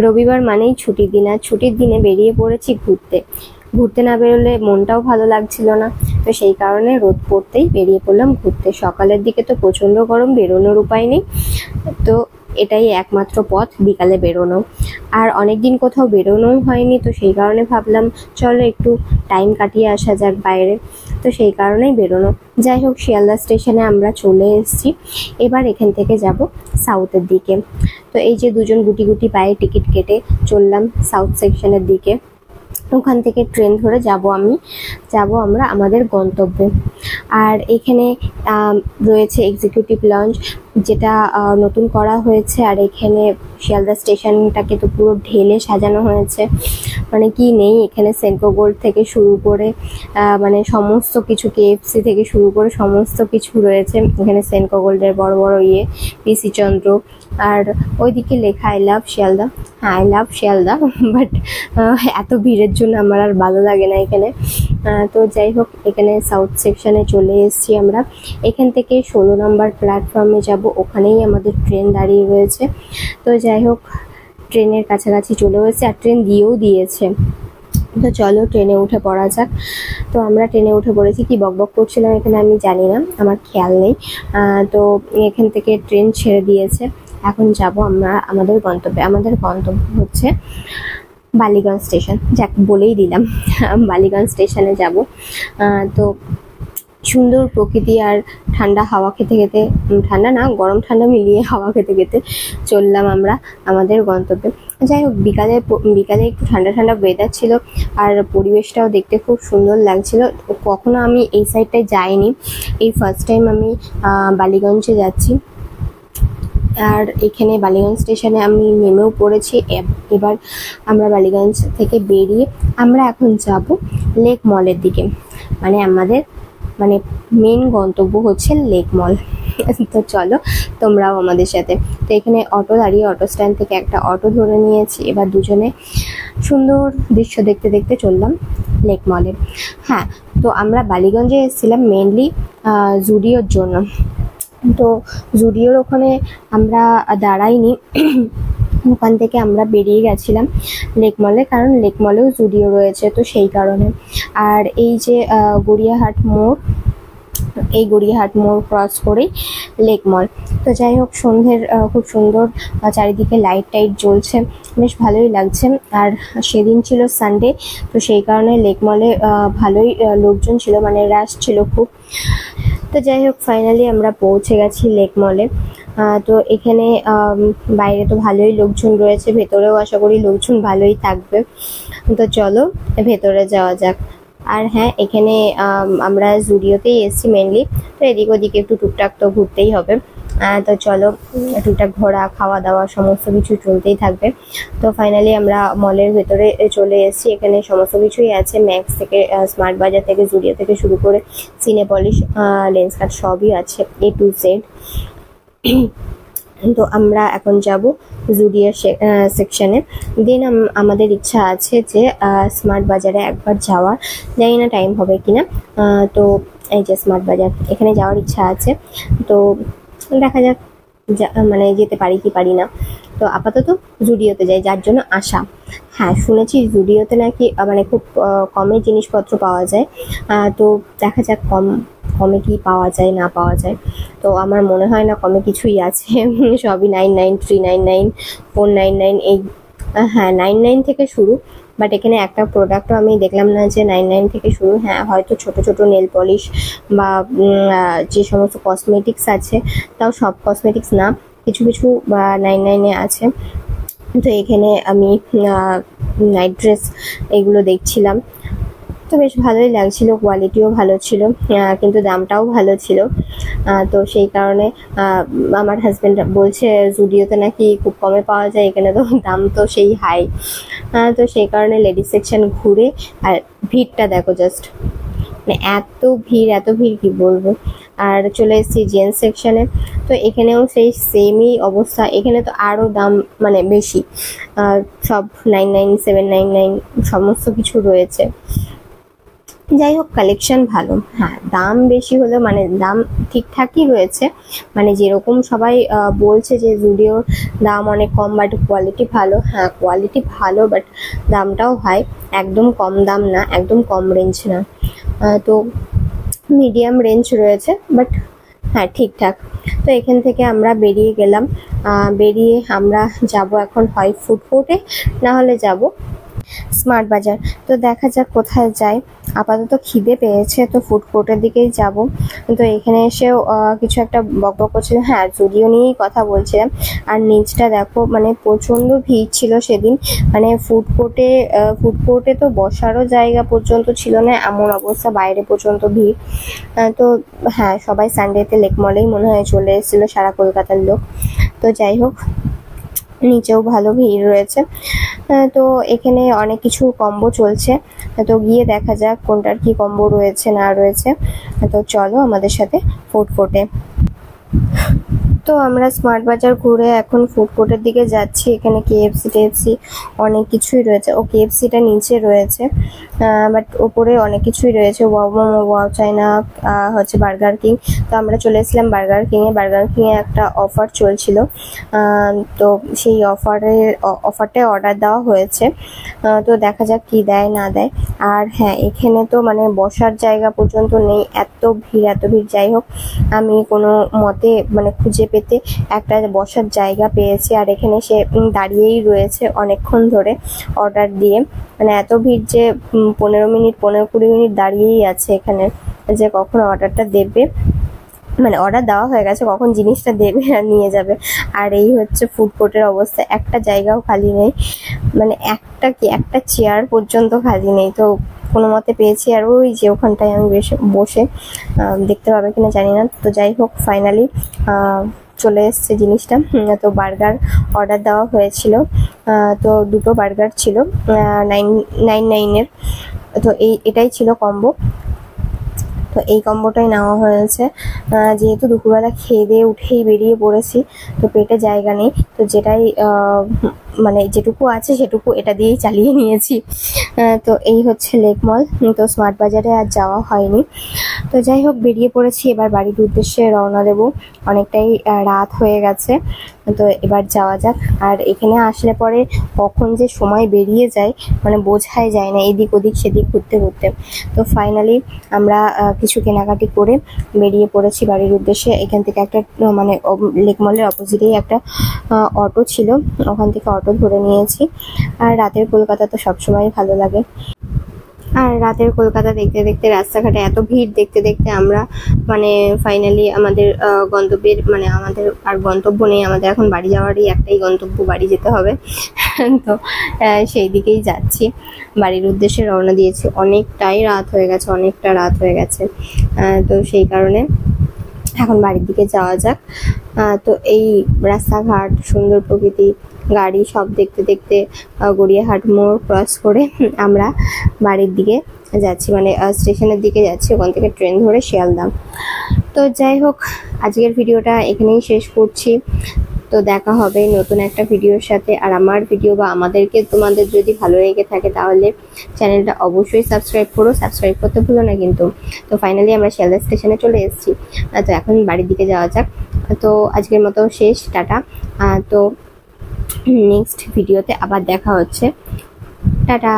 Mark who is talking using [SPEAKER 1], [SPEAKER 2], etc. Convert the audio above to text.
[SPEAKER 1] রবিবার মানেই ছুটির দিন, আর ছুটির দিনে বেরিয়ে পড়েছি ঘুরতে। ঘুরতে না বেরোলে মনটাও ভালো লাগছিল না, তো সেই কারণে রোদ পড়তেই বেরিয়ে পড়লাম ঘুরতে। সকালের দিকে তো প্রচণ্ড গরম, বেরোনোর উপায় নেই, তো এটাই একমাত্র পথ বিকালে বেরোনো। আর অনেকদিন কোথাও বেরোনোও হয়নি, তো সেই কারণে ভাবলাম চলো একটু টাইম কাটিয়ে আসা যাক বাইরে, তো সেই কারণেই বেরোনো। যাই হোক, শিয়ালদা স্টেশনে আমরা চলে এসেছি। এবার এখান থেকে যাব সাউথের দিকে। তো এই যে দুজন গুটি গুটি পায়ে টিকিট কেটে চললাম সাউথ সেকশনের দিকে। ওখান থেকে ট্রেন ধরে যাব আমরা আমাদের গন্তব্যে। আর এখানে রয়েছে এক্সিকিউটিভ লঞ্চ, যেটা নতুন করা হয়েছে। আর এখানে শিয়ালদা স্টেশনটাকে তো পুরো ঢেলে সাজানো হয়েছে, মানে কি নেই এখানে। সেনকো গোল্ড থেকে শুরু করে মানে সমস্ত কিছু, KFC থেকে শুরু করে সমস্ত কিছু রয়েছে এখানে। সেনকো গোল্ডের বড় বড় পিসি চন্দ্র, আর ওইদিকে লেখা আই লাভ শিয়ালদা। হ্যাঁ, আই লাভ শিয়ালদা, বাট এত ভিড়ের জন্য আমার আর ভালো লাগে না এখানে। তো যাই হোক, এখানে সাউথ সেকশনে চলে এসেছি আমরা। এখান থেকে 16 নম্বর প্ল্যাটফর্মে যাব, ওখানেই আমাদের ট্রেন দাঁড়িয়ে রয়েছে। তো যাই হোক, ট্রেনের কাছাকাছি চলে এসেছে, আর ট্রেন দিয়েছে। তো চলো ট্রেনে উঠে পড়া যাক। তো আমরা ট্রেনে উঠে পড়েছি। কি বকবক করছিলাম এখানে আমি জানি না, আমার খেয়াল নেই। তো এখান থেকে ট্রেন ছেড়ে দিয়েছে, এখন যাব আমরা আমাদের গন্তব্যে। আমাদের গন্তব্য হচ্ছে বালিগঞ্জ স্টেশন। যাক, বলেই দিলাম, বালিগঞ্জ স্টেশনে যাব। তো সুন্দর প্রকৃতি আর ঠান্ডা হাওয়া খেতে খেতে, ঠান্ডা না গরম ঠান্ডা মিলিয়ে হাওয়া খেতে খেতে চললাম আমরা আমাদের গন্তব্যে। যাই হোক, বিকালে একটু ঠান্ডা ঠান্ডা ওয়েদার ছিল, আর পরিবেশটাও দেখতে খুব সুন্দর লাগছিল। কখনো আমি এই সাইডটায় যাইনি, এই ফার্স্ট টাইম আমি বালিগঞ্জে যাচ্ছি। আর এখানে বালিগঞ্জ স্টেশনে আমি নেমেও পড়েছি। এবার আমরা বালিগঞ্জ থেকে বেরিয়ে আমরা এখন যাব লেক মলের দিকে। মানে আমাদের মেন গন্তব্য হচ্ছে লেক মল। তো চলো তোমরাও আমাদের সাথে। তো এখানে অটো দাঁড়িয়ে, অটো স্ট্যান্ড থেকে একটা অটো ধরে নিয়েছি। এবার দুজনে সুন্দর দৃশ্য দেখতে দেখতে চললাম লেক মলে। হ্যাঁ, তো আমরা বালিগঞ্জে এসেছিলাম মেনলি জুডিওর জন্য। তো জুডিওর ওখানে আমরা দাঁড়াইনি, ওখান থেকে আমরা বেরিয়ে গেছিলাম লেক মলে, কারণ লেক মলেও জুডিও রয়েছে, তো সেই কারণে। আর এই যে গড়িয়াহাট মোড় ক্রস করেই লেক মল। তো যাই হোক, সন্ধ্যের খুব সুন্দর চারিদিকে লাইট টাইট জ্বলছে, বেশ ভালোই লাগছে। আর সেদিন ছিল সানডে, তো সেই কারণে লেক মলে ভালোই লোকজন ছিল, মানে রাশ ছিল খুব। তো যাই হোক, ফাইনালি আমরা পৌঁছে গেছি লেক মলে। তো এখানে বাইরে তো ভালোই লোকজন রয়েছে, ভেতরেও আশা করি লোকজন ভালোই থাকবে। তো চলো ভেতরে যাওয়া যাক। আর হ্যাঁ, এখানে আমরা জুডিওতেই এসেছি মেনলি, তো এদিক ওদিকে একটু টুকটাক তো ঘুরতেই হবে। তো চলো, টুকটাক ঘোরা খাওয়া দাওয়া সমস্ত কিছু চলতেই থাকবে। তো ফাইনালি আমরা মলের ভেতরে চলে এসেছি। এখানে সমস্ত কিছুই আছে, ম্যাক্স থেকে স্মার্ট বাজার থেকে জুডিও থেকে শুরু করে সিনেপলিশ, লেন্স কাট সবই আছে, A to Z। তো আমরা এখন যাব জুডিওর সেকশনে। দেন আমাদের ইচ্ছা আছে যে স্মার্ট বাজারে একবার যাওয়ার, জানি না টাইম হবে কিনা। তো এই যে স্মার্ট বাজার, এখানে যাওয়ার ইচ্ছা আছে। তো দেখা যাক মানে যেতে পারি কি পারি না। তো আপাতত জুডিওতে যাই, যার জন্য আশা। হ্যাঁ, শুনেছি জুডিওতে নাকি মানে খুব কমে জিনিসপত্র পাওয়া যায়। তো দেখা যাক কমে কি পাওয়া যায় না পাওয়া যায়। তো আমার মনে হয় না কমে কিছুই আছে, সবই 99, 399, 499 এই। হ্যাঁ, 99 থেকে শুরু, বাট এখানে একটা প্রোডাক্টও আমি দেখলাম না যে 99 থেকে শুরু। হ্যাঁ, হয়তো ছোট ছোট নেল পলিশ বা যে সমস্ত কসমেটিক্স আছে, তাও সব কসমেটিক্স না, কিছু কিছু 99-এ আছে। তো এখানে আমি নাইট ড্রেস এগুলো দেখছিলাম, তো বেশ ভালোই লাগছিল, কোয়ালিটিও ভালো ছিল, কিন্তু দামটাও ভালো ছিল। তো সেই কারণে আমার হাজব্যান্ড বলছে জুডিওতে নাকি খুব কমে পাওয়া যায়, এখানে তো দাম তো সেই হাই। তো সেই কারণে লেডিস সেকশন ঘুরে, আর ভিড়টা দেখো জাস্ট, মানে এত ভিড় কি বলবো। আর চলে এসেছি জেন্টস সেকশনে। তো এখানেও সেই সেমই অবস্থা, এখানে তো আরও দাম মানে বেশি, সব 99, 799 সমস্ত কিছু রয়েছে। যাই হোক কালেকশন ভালো। হ্যাঁ, দাম বেশি হলেও মানে দাম ঠিকঠাকই রয়েছে, মানে যেরকম সবাই বলছে যে জুডিওর দাম অনেক কম বাট কোয়ালিটি ভালো। হ্যাঁ, কোয়ালিটি ভালো বাট দামটাও হাই, একদম কম দাম না, একদম কম রেঞ্জ না। তো মিডিয়াম রেঞ্জ রয়েছে বাট হ্যাঁ ঠিকঠাক। তো এখান থেকে আমরা বেরিয়ে গেলাম। বেরিয়ে আমরা যাব এখন হয় ফুড কোর্টে, না হলে যাব স্মার্ট বাজার। তো দেখা যাক কোথায় যাই। আপাতত খিদে পেয়েছে, তো ফুড কোর্টের দিকেই যাব। তো এখানে এসেও কিছু একটা বকবক করছিল। হ্যাঁ, জুডিও নিয়েই কথা বলছিলাম। আর নিচটা দেখো, মানে প্রচণ্ড ভিড় ছিল সেদিন। মানে ফুড কোর্টে তো বসারও জায়গা পর্যন্ত ছিল না, এমন অবস্থা, বাইরে পর্যন্ত ভিড়। তো হ্যাঁ, সবাই সানডেতে লেক মলেই মনে হয় চলে এসেছিলো, সারা কলকাতার লোক। তো যাই হোক, নিচেও ভালো ভিড় রয়েছে। তো এখানে অনেক কিছু কম্বো চলছে, তো গিয়ে দেখা যাক কোনটার কি কম্বো রয়েছে না রয়েছে। তো চলো আমাদের সাথে ফুড কোর্টে। তো আমরা স্মার্ট বাজার ঘুরে এখন ফুড কোর্টের দিকে যাচ্ছি। এখানে কেএফসি অনেক কিছুই রয়েছে। ও কেএফসিটা নিচে রয়েছে, বাট ওপরে অনেক কিছুই রয়েছে, ওয়াও মোমো, ওয়াও চাইনা, হচ্ছে বার্গার কিং। তো আমরা চলে এসেছিলাম বার্গার কিংয়ে একটা অফার চলছিল। তো সেই অফারটায় অর্ডার দেওয়া হয়েছে। তো দেখা যাক কি দেয় না দেয়। আর হ্যাঁ, এখানে তো মানে বসার জায়গা পর্যন্ত নেই, এত ভিড়। যাই হোক, আমি কোনো মতে মানে খুঁজে পেতে একটা বসার জায়গা পেয়েছি। আর এখানে সে দাঁড়িয়েই রয়েছে অনেকক্ষণ ধরে অর্ডার দিয়ে। মানে এত ভিড় যে 15-20 মিনিট দাঁড়িয়েই আছে এখানে, যে কখন অর্ডারটা দেবে, মানে অর্ডার দেওয়া হয়ে গেছে, কখন জিনিসটা দেবে আর নিয়ে যাবে। আর এই হচ্ছে ফুড কোর্টের অবস্থা, একটা জায়গাও খালি নেই, মানে একটা চেয়ার পর্যন্ত খালি নেই। তো কোনো মতে পেয়েছি, আর ওই যে ওখানটায় আমি বসে দেখতে পাবে কিনা জানি না। তো যাই হোক, ফাইনালি চলে এসছে জিনিসটা। তো বার্গার অর্ডার দেওয়া হয়েছিল, তো 2টো বার্গার ছিল 999-এর। তো এটাই ছিল কম্বো। তো এই কম্বোটাই নেওয়া হয়েছে। যেহেতু দুপুরবেলা খেয়ে দিয়ে উঠেই বেরিয়ে পড়েছি, তো পেটে জায়গা নেই, তো যেটাই মানে যেটুকু আছে সেটুকু এটা দিয়েই চালিয়ে নিয়েছি। তো এই হচ্ছে লেক মল। তো স্মার্ট বাজারে আর যাওয়া হয়নি। তো যাই হোক, বেরিয়ে পড়েছি, এবার বাড়ির উদ্দেশ্যে রওনা দেব। অনেকটাই রাত হয়ে গেছে, তো এবার যাওয়া যাক। আর এখানে আসলে পরে কখন যে সময় বেরিয়ে যায় মানে বোঝাই যায় না, এদিক ওদিক সেদিক ঘুরতে ঘুরতে। তো ফাইনালি আমরা কিছু কেনাকাটি করে বেরিয়ে পড়েছি বাড়ির উদ্দেশ্যে। এখান থেকে একটা মানে লেক মলের অপোজিটেই একটা অটো ছিল, ওখান থেকে অটো ধরে নিয়েছি। আর রাতের কলকাতা তো সবসময় ভালো লাগে। আর রাতের কলকাতা দেখতে দেখতে, রাস্তাঘাটে এত ভিড় দেখতে দেখতে আমরা মানে ফাইনালি আমাদের গন্তব্যের, মানে আমাদের আর গন্তব্য নেই, আমাদের এখন বাড়ি যাওয়ারই একটাই গন্তব্য, বাড়ি যেতে হবে। তো সেই দিকেই যাচ্ছি, বাড়ির উদ্দেশ্যে রওনা দিয়েছি। অনেকটা রাত হয়ে গেছে। তো সেই কারণে এখন বাড়ির দিকে যাওয়া যাক। তো এই রাস্তাঘাট, সুন্দর প্রকৃতি, গাড়ি সব দেখতে দেখতে গড়িয়াহাট মোড় ক্রস করে আমরা বাড়ির দিকে যাচ্ছি, মানে স্টেশনের দিকে যাচ্ছি, ওখান থেকে ট্রেন ধরে শিয়ালদা। তো যাই হোক, আজকের ভিডিওটা এখানেই শেষ করছি। তো দেখা হবে নতুন একটা ভিডিওর সাথে। আর আমার ভিডিও বা তোমাদের যদি ভালো লেগে থাকে তাহলে চ্যানেলটা অবশ্যই সাবস্ক্রাইব করো, সাবস্ক্রাইব করতে ভুলো না কিন্তু। তো ফাইনালি আমরা শিয়ালদা স্টেশনে চলে এসেছি। তো এখন বাড়ির দিকে যাওয়া যাক। তো আজকের মতো শেষ, টাটা। তো নেক্সট ভিডিওতে আবার দেখা হচ্ছে, টাটা।